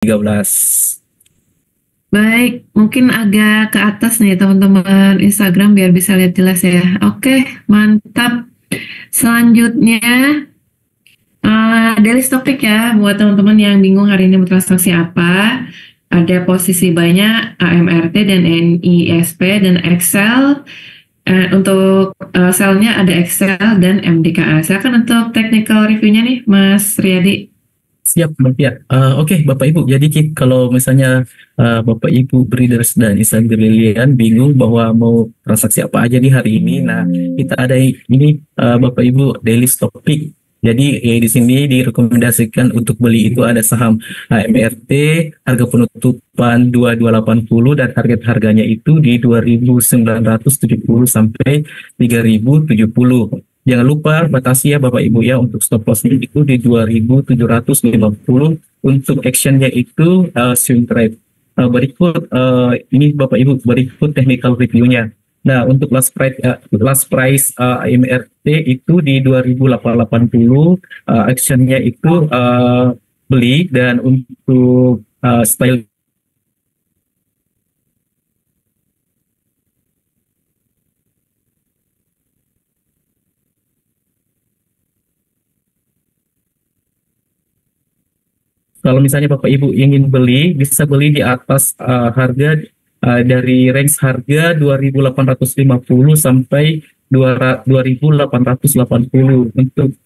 13. Baik, mungkin agak ke atas nih teman-teman Instagram biar bisa lihat jelas ya. Oke, mantap. Selanjutnya, daily topik ya buat teman-teman yang bingung hari ini bertransaksi apa. Ada posisi banyak AMRT dan NISP dan Excel. Untuk selnya ada Excel dan MDKA. Silakan untuk technical review-nya nih, Mas Riyadi. Siap, Mbak Tia. Oke, Bapak Ibu. Jadi kalau misalnya Bapak Ibu breeders dan Instagramilian bingung bahwa mau transaksi apa aja di hari ini, nah kita ada ini Bapak Ibu daily stock pick. Jadi di sini direkomendasikan untuk beli itu ada saham HMRT, harga penutupan 2280 dan target harganya itu di 2970 sampai 3070. Jangan lupa batasi ya Bapak Ibu ya untuk stop lossnya itu di 2750. Untuk actionnya itu swing trade. Berikut ini Bapak Ibu berikut technical reviewnya. Nah untuk last price AMRT itu di 2880. Actionnya itu beli dan untuk style. Kalau misalnya Bapak Ibu ingin beli, bisa beli di atas harga dari range harga 2850 sampai 2880. Untuk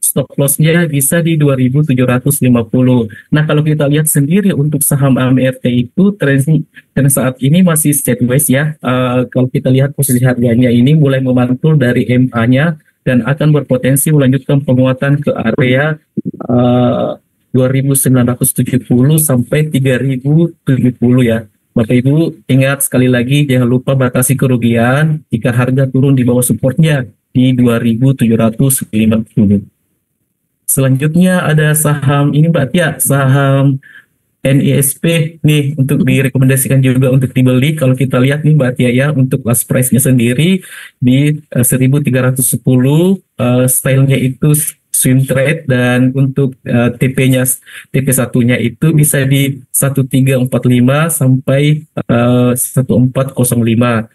stop loss-nya bisa di 2750. Nah, kalau kita lihat sendiri untuk saham AMRT itu tren saat ini masih sideways ya. Kalau kita lihat posisi harganya ini mulai memantul dari MA-nya dan akan berpotensi melanjutkan penguatan ke area 2970 sampai 3070 ya. Bapak Ibu ingat sekali lagi jangan lupa batasi kerugian jika harga turun di bawah supportnya di 2750. Selanjutnya ada saham ini Mbak Tia, saham NISP nih untuk direkomendasikan juga untuk dibeli. Kalau kita lihat nih Mbak Tia ya untuk last price-nya sendiri di 1310, stylenya itu swing trade dan untuk TP-nya TP1-nya itu bisa di 1345 sampai 1405.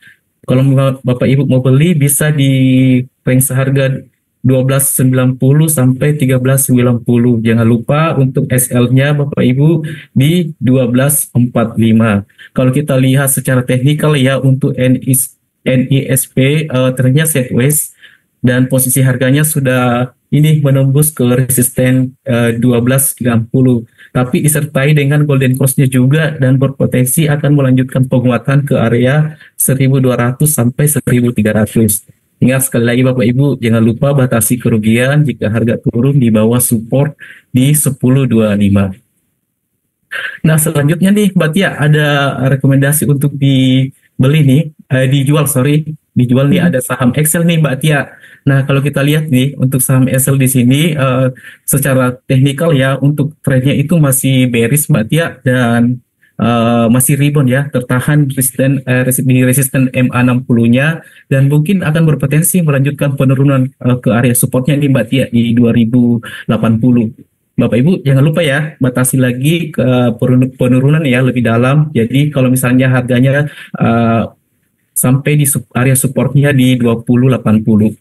Kalau Bapak Ibu mau beli bisa di range harga 1290 sampai 1390. Jangan lupa untuk SL-nya Bapak Ibu di 1245. Kalau kita lihat secara teknikal ya untuk NISP ternyata sideways dan posisi harganya sudah ini menembus ke resisten 1290. Tapi disertai dengan golden cross-nya juga dan berpotensi akan melanjutkan penguatan ke area 1200 sampai 1300. Ingat sekali lagi Bapak Ibu, jangan lupa batasi kerugian jika harga turun di bawah support di 1025. Nah, selanjutnya nih Mbak Tia, ada rekomendasi untuk dibeli nih, dijual nih ada saham Excel nih Mbak Tia. Nah, kalau kita lihat nih untuk saham Excel di sini secara teknikal ya untuk trennya itu masih bearish Mbak Tia dan masih rebound ya, tertahan di resisten MA60-nya dan mungkin akan berpotensi melanjutkan penurunan ke area supportnya nih Mbak Tia di 2080. Bapak Ibu jangan lupa ya batasi lagi ke penurunan ya lebih dalam. Jadi kalau misalnya harganya sampai di area supportnya di 2080.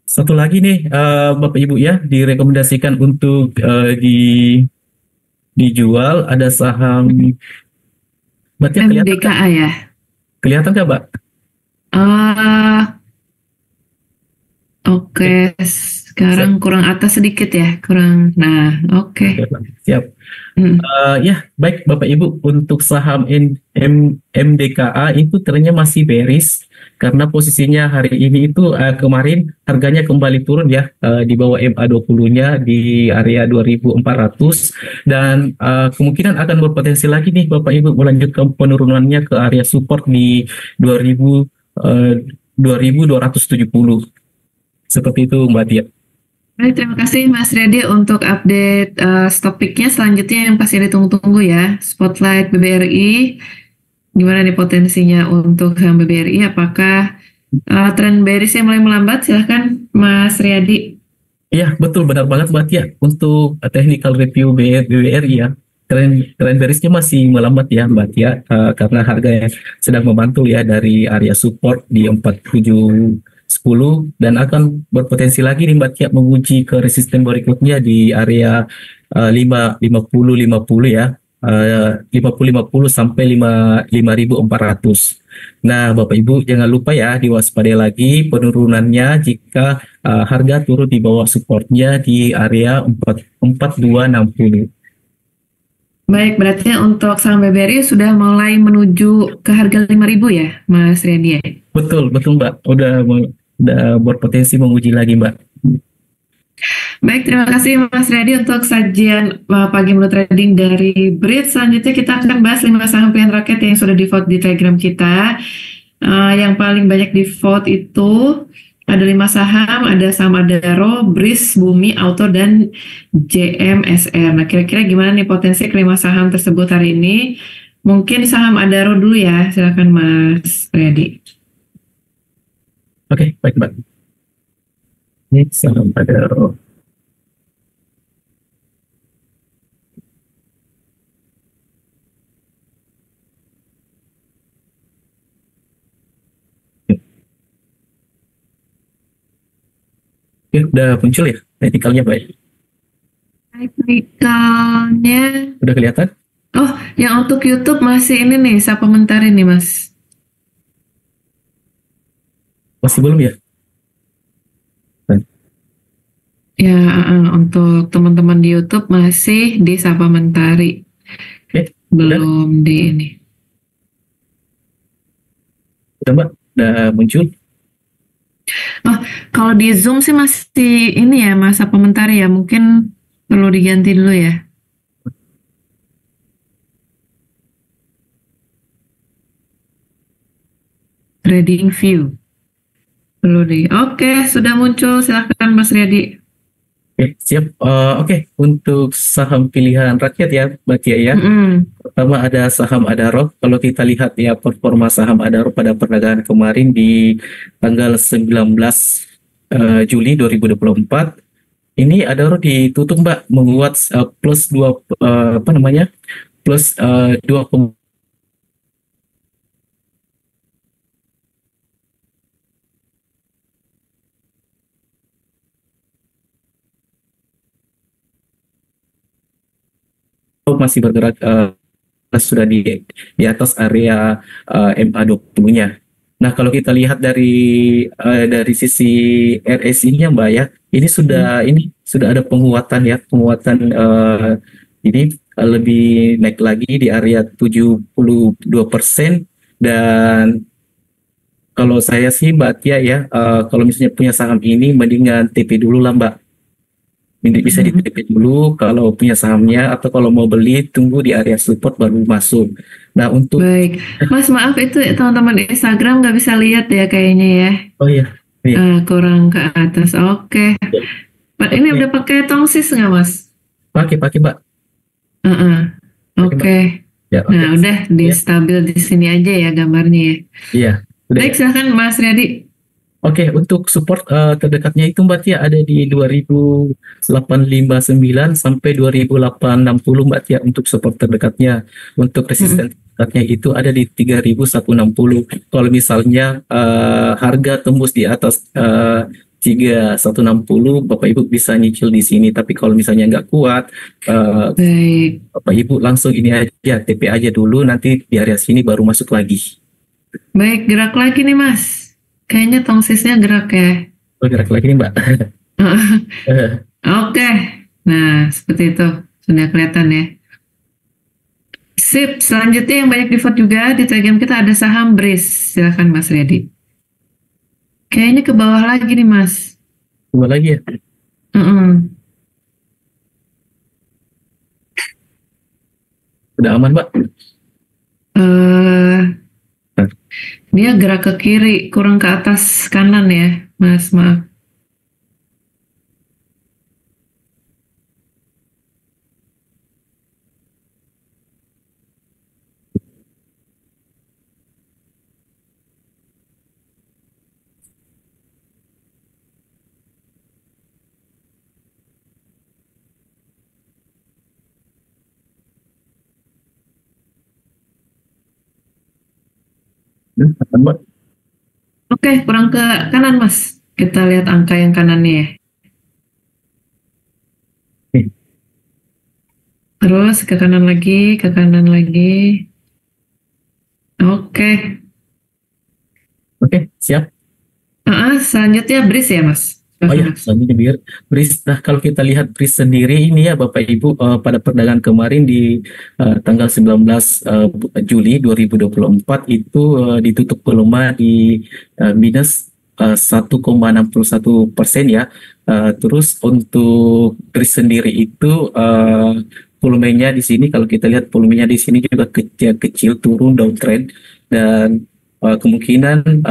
Satu lagi nih Bapak Ibu ya direkomendasikan untuk dijual ada saham. Mbak Tia MDKA ya? Kelihatan nggak Mbak? Oke, sekarang Siap. kurang atas sedikit ya, kurang. Nah, oke. Siap. Ya, baik Bapak Ibu, untuk saham MDKA itu ternyata masih bearish karena posisinya hari ini itu kemarin harganya kembali turun ya di bawah MA20-nya di area 2400 dan kemungkinan akan berpotensi lagi nih Bapak Ibu melanjutkan penurunannya ke area support di 2270. Seperti itu Mbak Tia. Baik, terima kasih Mas Riyadi untuk update topiknya. Selanjutnya yang pasti ditunggu-tunggu ya, Spotlight BBRI. Gimana nih potensinya untuk saham BBRI? Apakah tren bearish mulai melambat? Silahkan Mas Riyadi. Iya, betul benar banget Mbak Tia. Untuk technical review BBRI ya, tren berisnya masih melambat ya Mbak Tia, karena harga yang sedang memantul ya dari area support di 4710 dan akan berpotensi lagi nih Mbak Tia menguji ke resisten berikutnya di area 50 ya. 50 sampai 5400. Nah, Bapak Ibu jangan lupa ya diwaspadai lagi penurunannya jika harga turun di bawah supportnya di area 4260. Baik, berarti untuk saham BBRI sudah mulai menuju ke harga 5.000 ya, Mas Redi ya? Betul, betul Mbak. Udah berpotensi menguji lagi Mbak. Baik, terima kasih Mas Redi untuk sajian pagi menurut trading dari Brit. Selanjutnya kita akan bahas 5 saham pilihan rakyat yang sudah di vote di Telegram kita. Yang paling banyak di vote itu ada 5 saham, ada saham Adaro, BRIS, Bumi, Auto, dan JMSR. Nah, kira-kira gimana nih potensi kelima saham tersebut hari ini? Mungkin saham Adaro dulu ya, silakan Mas Redi. Oke, baik Mbak. Ini saham pada Oke, udah muncul ya teknikalnya baik. Teknikalnya, Udah kelihatan? oh, yang untuk YouTube masih ini nih, supplementary nih Mas. Masih belum ya? Nah, Ya, untuk teman-teman di YouTube masih di supplementary, oke, udah, belum di ini. udah Mbak, udah muncul. Oh, kalau di Zoom sih masih ini ya, Mas, supplementary ya, mungkin perlu diganti dulu ya. Trading view. Perlu di. Oke, sudah muncul. Silahkan Mas Riyadi. Oke, siap. Oke, untuk saham pilihan rakyat ya, Mbak Tia ya. Mm-mm. Pertama ada saham Adaro. Kalau kita lihat ya performa saham Adaro pada perdagangan kemarin di tanggal 19 Juli 2024, ini Adaro ditutup Mbak menguat plus 2 apa namanya? Plus 2 masih bergerak sudah di atas area MA20-nya. Nah, kalau kita lihat dari sisi RSI-nya Mbak ya, ini sudah ada penguatan ya, ini lebih naik lagi di area 72% dan kalau saya sih Mbak Tia ya, kalau misalnya punya saham ini mendingan TP dulu lah Mbak. Ini bisa di TP dulu kalau punya sahamnya atau kalau mau beli tunggu di area support baru masuk. Nah, untuk Baik. Mas, maaf itu teman-teman Instagram nggak bisa lihat ya kayaknya ya. oh iya, iya. Kurang ke atas. Oke. Pak, ini Oke, udah pakai tongsis nggak, Mas? pakai pakai Mbak, Heeh. pakai Mbak. Oke. Ya, Nah, oke. udah di Ya, stabil di sini aja ya gambarnya ya. iya, udah Baik, ya. silahkan Mas Riyadi. Oke, untuk support terdekatnya itu Mbak Tia ada di 2859 sampai 2860 Mbak Tia untuk support terdekatnya. Untuk Mm-mm. resisten terdekatnya itu ada di 3160. Kalau misalnya harga tembus di atas 3160, Bapak Ibu bisa nyicil di sini. Tapi kalau misalnya nggak kuat, Baik. Bapak Ibu langsung ini aja TP aja dulu, nanti di area sini baru masuk lagi. Baik, gerak lagi nih Mas. Kayaknya tongsisnya gerak ya. Bergerak lagi nih Mbak. Oke. Nah, seperti itu. Sudah kelihatan ya. Sip, selanjutnya yang banyak di vote juga di Telegram kita ada saham BRIS. Silahkan Mas Riyadi. Kayaknya ke bawah lagi nih Mas. Coba lagi ya. Mm-mm. Udah aman Mbak. Eh, Dia gerak ke kiri, kurang ke atas kanan ya, Mas. Maaf. Mbak. Oke, kurang ke kanan, Mas. Kita lihat angka yang kanannya ya. Oke, Terus ke kanan lagi, ke kanan lagi. Oke. oke, siap. Selanjutnya BRIS ya, Mas. Oh Silahkan, ya, Mas. selanjutnya biar BRIS. Nah, kalau kita lihat BRIS sendiri ini ya Bapak Ibu, pada perdagangan kemarin di tanggal 19 Juli 2024 itu ditutup melemah di minus 1,61% ya. Terus untuk BRIS sendiri itu volumenya di sini kalau kita lihat volumenya di sini juga kecil, kecil turun downtrend dan kemungkinan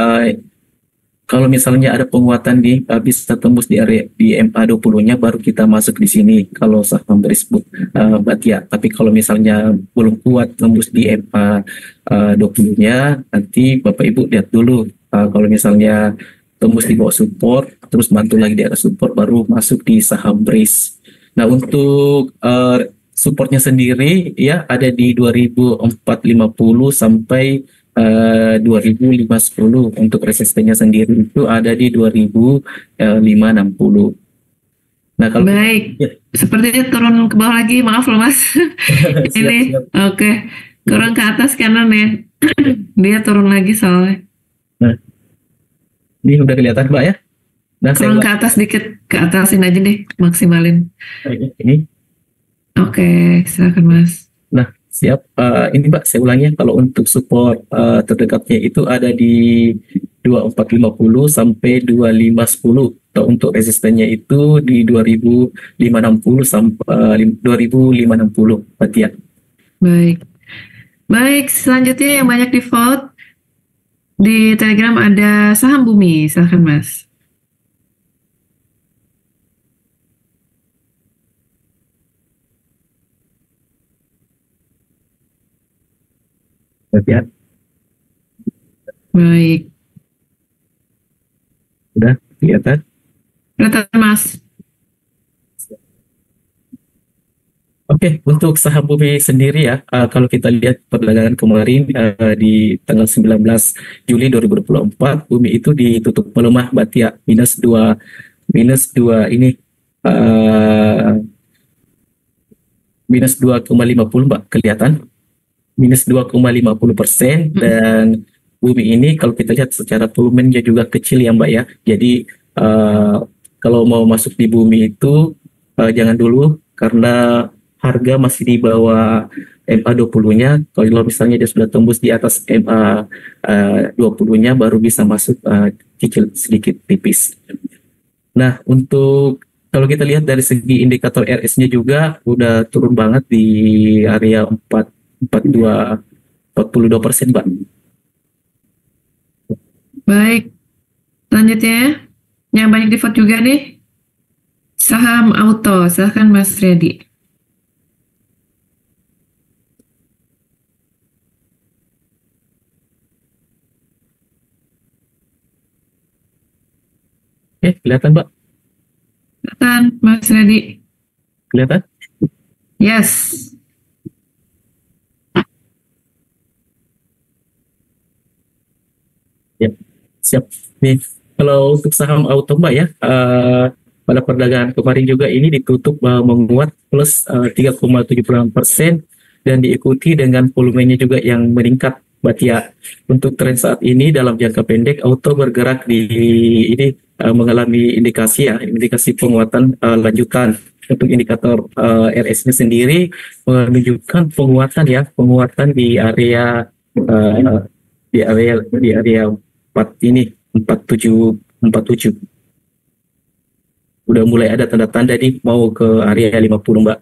kalau misalnya ada penguatan di bisa tembus di area di MA20-nya baru kita masuk di sini kalau saham tersebut Batia. Tapi kalau misalnya belum kuat tembus di MA20-nya nanti Bapak Ibu lihat dulu kalau misalnya tembus di bawah support terus mantul lagi di atas support baru masuk di saham BRIS. Nah, untuk supportnya sendiri ya ada di 2450 sampai 2510. Untuk resistennya sendiri itu ada di 2560. Nah, kalau Baik. ya, Sepertinya turun ke bawah lagi. Maaf loh, Mas. siap Ini, siap. oke. Kurang ke atas kanan ya. Dia turun lagi soalnya. Nah, ini udah kelihatan Mbak ya. Nah, saya Kurang ke ulang atas dikit. Ke atasin aja deh. Maksimalin. ini. Oke, silakan, Mas. Nah, siap. Ini Mbak, saya ulangi ya. Kalau untuk support terdekatnya itu ada di 2450 sampai 2510. Atau untuk resistennya itu di 2560 sampai 2560. Berarti ya. Baik. Baik, selanjutnya yang banyak di vote di Telegram ada saham bumi. Silakan, Mas. Berarti ya. Baik. Udah kelihatan. Kelihatan, Mas. Oke, untuk saham bumi sendiri ya, kalau kita lihat perdagangan kemarin di tanggal 19 Juli 2024, bumi itu ditutup melemah berarti ya minus 2 ini minus 2,50 Mbak kelihatan minus 2,50% dan bumi ini kalau kita lihat secara volumenya juga kecil ya Mbak ya. Jadi kalau mau masuk di bumi itu jangan dulu karena harga masih di bawah MA20-nya. Kalau misalnya dia sudah tembus di atas MA20-nya baru bisa masuk cicil sedikit tipis. Nah, untuk kalau kita lihat dari segi indikator RS-nya juga udah turun banget di area 42%, Mbak. Baik. Selanjutnya, yang banyak di vote juga nih, saham auto. Silakan, Mas Redi. Kelihatan, Mbak? Kelihatan, Mas Redi. Kelihatan? Yes. Ya, siap. Nih, kalau untuk saham auto, Mbak ya, pada perdagangan kemarin juga ini ditutup menguat plus 3,78% dan diikuti dengan volumenya juga yang meningkat. Mbak Tia, untuk tren saat ini dalam jangka pendek auto bergerak di ini mengalami indikasi penguatan lanjutan. Untuk indikator RS-nya sendiri menunjukkan penguatan uh, di area 47. Udah mulai ada tanda-tanda nih mau ke area 50 Mbak.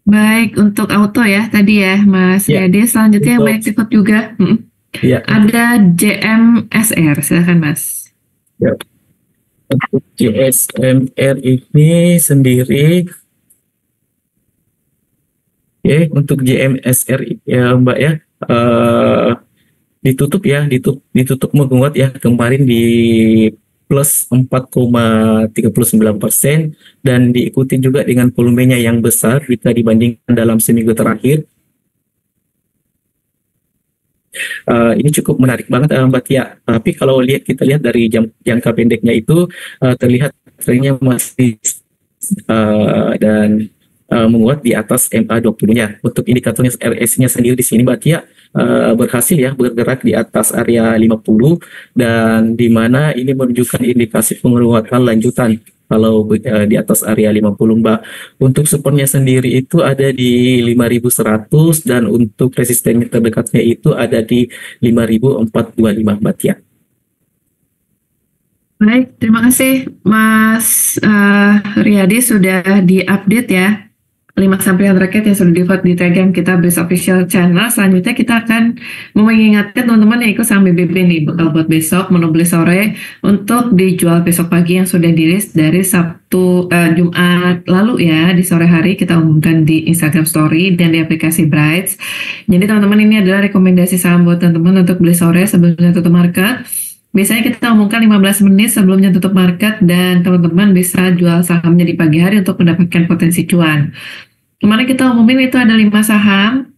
Baik, untuk auto ya tadi ya, Mas Ya, Redi. Selanjutnya yang untuk banyak di vote juga. ya, Ada JMSR. Silakan, Mas. ya, untuk JSMR ini sendiri untuk JMSR ya Mbak ya ditutup menguat ya kemarin di plus 4,39% dan diikuti juga dengan volumenya yang besar jika dibandingkan dalam seminggu terakhir. Ini cukup menarik banget Mbak Tia. Tapi kalau kita lihat dari jangka pendeknya itu terlihat trennya masih dan menguat di atas MA20-nya. Untuk indikatornya RS-nya sendiri di sini Mbak Tia berhasil ya bergerak di atas area 50 dan di mana ini menunjukkan indikasi penguatan lanjutan kalau di atas area 50 Mbak. Untuk supportnya sendiri itu ada di 5.100 dan untuk resistennya terdekatnya itu ada di 5.425 Mbak Tia. Baik, terima kasih Mas Riyadi sudah diupdate ya 5 sampling raket yang sudah di-vote di Telegram kita Blitz Official Channel. Selanjutnya kita akan mengingatkan teman-teman yang ikut saham BBB nih, bakal buat besok, menu beli sore untuk dijual besok pagi yang sudah di-list dari Jumat lalu ya, di sore hari kita umumkan di Instagram Story dan di aplikasi Brights. Jadi teman-teman ini adalah rekomendasi saham buat teman-teman untuk beli sore sebelumnya tutup market. Biasanya kita umumkan 15 menit sebelumnya tutup market dan teman-teman bisa jual sahamnya di pagi hari untuk mendapatkan potensi cuan. Kemarin kita umumin itu ada 5 saham.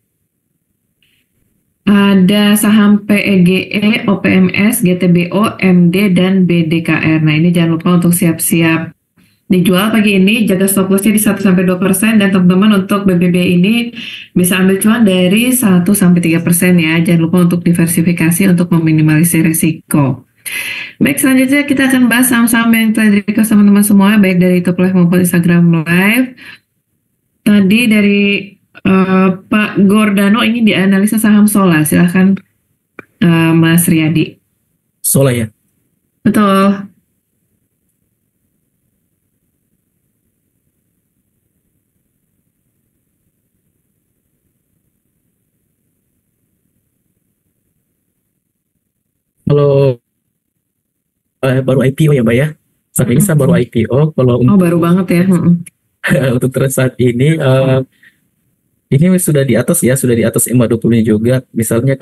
Ada saham PEGE, OPMS, GTBO, MD, dan BDKR. Nah ini jangan lupa untuk siap-siap dijual pagi ini, jaga stop lossnya di 1-2% dan teman-teman untuk BBB ini bisa ambil cuan dari 1-3% ya. Jangan lupa untuk diversifikasi untuk meminimalisir risiko. Baik, selanjutnya kita akan bahas saham-saham yang telah di-request teman-teman semua, baik dari YouTube Live maupun Instagram Live. Tadi dari Pak Gordano ingin dianalisa saham Sola, silahkan Mas Riyadi. Sola ya? Betul. Kalau baru IPO ya Mbak ya? Saat ini saya baru IPO. Kalau baru banget ya. Untuk tren saat ini sudah di atas ya, sudah di atas MA20 juga. Misalnya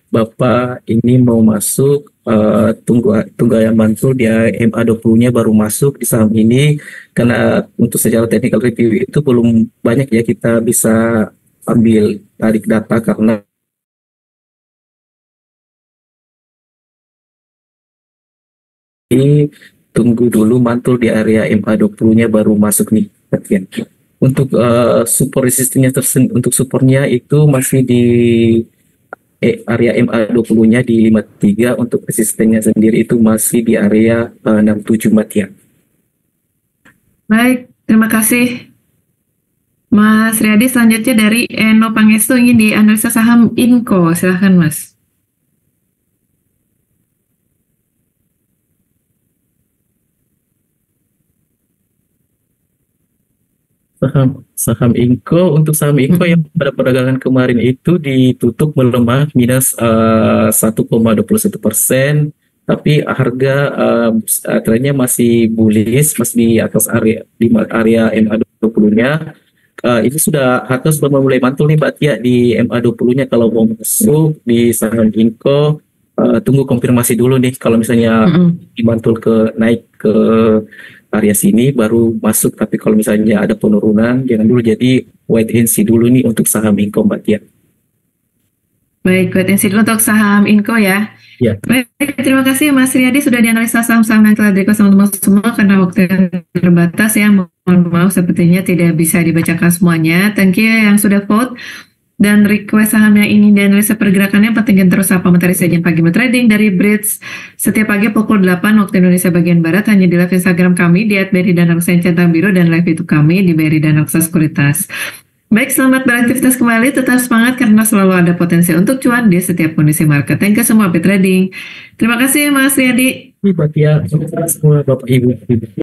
Bapak ini mau masuk, tunggu yang mantul dia MA20-nya baru masuk di saham ini, karena untuk secara technical review itu belum banyak ya kita bisa ambil tarik data karena ini tunggu dulu mantul di area MA20-nya baru masuk nih. Untuk support resistennya untuk supportnya itu masih di area MA20-nya di 53, untuk resistennya sendiri itu masih di area 67 Mbak. Baik, terima kasih Mas Riyadi. Selanjutnya dari Eno Pangestu ingin dianalisa saham Inco, silahkan Mas. Saham Inco, untuk saham Inco yang pada perdagangan kemarin itu ditutup melemah minus 1,21%, tapi harga trennya masih bullish, masih di atas area MA20-nya. Ini harga sudah mulai mantul nih Mbak Tia di MA20-nya. Kalau mau masuk di saham Inco, tunggu konfirmasi dulu nih. Kalau misalnya dimantul naik ke area sini baru masuk, tapi kalau misalnya ada penurunan jangan dulu, jadi wait and see dulu nih untuk saham Inco Mbak Tia. Baik, wait and see dulu untuk saham Inco ya. Ya. Baik, terima kasih Mas Riyadi sudah dianalisa saham-saham yang telah di-request teman-teman semua, karena waktu yang terbatas ya, mohon maaf sepertinya tidak bisa dibacakan semuanya. Thank you yang sudah vote dan request saham yang ingin dianalisa pergerakannya. Pantengin terus apa materi sajian pagi trading dari Brights setiap pagi pukul 8 waktu Indonesia bagian Barat, hanya di live Instagram kami di @BRI-Danareksa Centang Biru dan live YouTube kami di BRI Danareksa Sekuritas. Baik, selamat beraktivitas kembali, tetap semangat karena selalu ada potensi untuk cuan di setiap kondisi market. Thank you semua trading. Terima kasih Mas Riyadi. Mbak Tia, semua Bapak Ibu.